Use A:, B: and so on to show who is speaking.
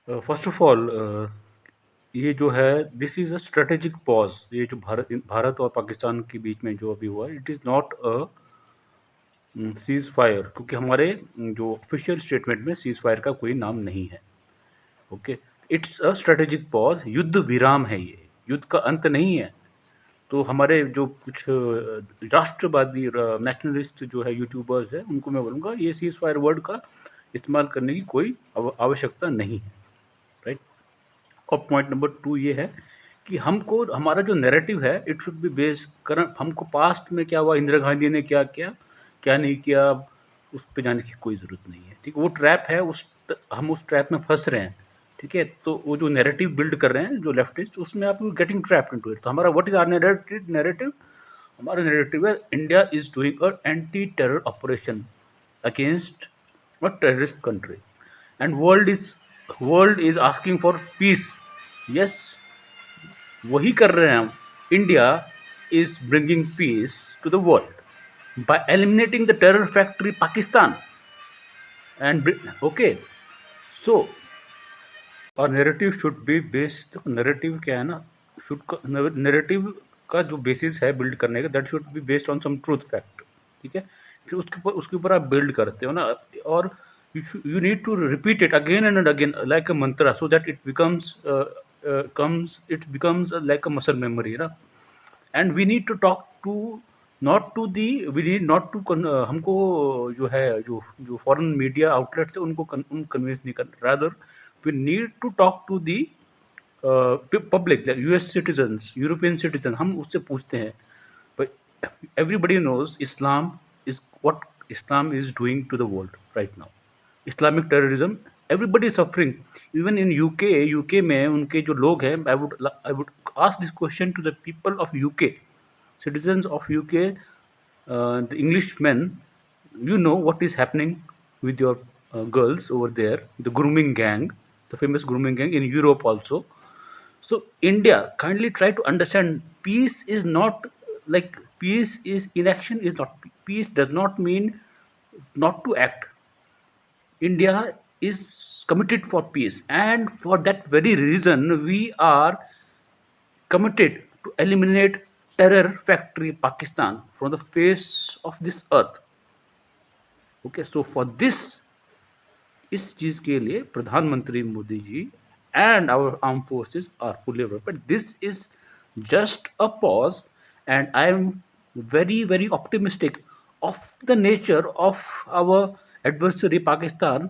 A: First of all ये जो है this is a strategic pause. ये जो भारत और पाकिस्तान के बीच में जो अभी हुआ है, it is not a seize fire, क्योंकि हमारे जो ऑफिशियल स्टेटमेंट में सीज़ फायर का कोई नाम नहीं है। Okay, it's a strategic pause, युद्ध विराम है ये, युद्ध का अंत नहीं है। तो हमारे जो कुछ राष्ट्रवादी नेशनलिस्ट जो है यूट्यूबर्स हैं, उनको मैं बोलूँगा ये सीज़ फायर वर्ड का इस्तेमाल करने की कोई आवश्यकता नहीं है, राइट? और पॉइंट नंबर 2 ये है कि हमको हमारा जो नैरेटिव है it should be based current. हमको पास्ट में क्या हुआ, इंदिरा गांधी ने क्या किया, क्या नहीं किया, उस पे जाने की कोई ज़रूरत नहीं है, ठीक है? वो ट्रैप है, हम उस ट्रैप में फँस रहे हैं, ठीक है? तो वो जो नैरेटिव बिल्ड कर रहे हैं जो लेफ्टिस्ट, उसमें आप गेटिंग ट्रैप्ड इनटू इट। तो हमारा व्हाट इज़ आवर नैरेटिव? हमारा नैरेटिव है India is doing a anti terror operation against a terrorist country and world is asking for peace. Yes, वही कर रहे हैं हम। India is bringing peace to the world by eliminating the terror factory Pakistan and okay, so our narrative should be based, narrative क्या है ना, should narrative का जो बेसिस है बिल्ड करने का, that should be based on some truth fact, ठीक है? फिर उसके ऊपर आप बिल्ड करते हो ना, और you need to repeat it again and again like a mantra so that it becomes like a muscle memory ना। And we need to talk to not to the we need not to हमको जो है जो जो foreign media outlets है उनको convince नहीं करना, rather we need to talk to the public, US citizens, European citizen. हम उससे पूछते हैं, but everybody knows Islam is what Islam is doing to the world right now. Islamic terrorism, everybody is suffering. Even in UK में उनके जो लोग हैं, I would ask this question to the people of UK, citizens of UK, the Englishmen. You know what is happening with your girls over there, the grooming gang, the famous grooming gang in Europe also. So India, kindly try to understand, peace is not like, peace is inaction is not, peace does not mean not to act. India is committed for peace, and for that very reason we are committed to eliminate terror factory Pakistan from the face of this earth. Okay, so for this, इस चीज के लिए प्रधानमंत्री Modi ji and our arm forces are fully aware, but this is just a pause, and I am very very optimistic of the nature of our adversary Pakistan,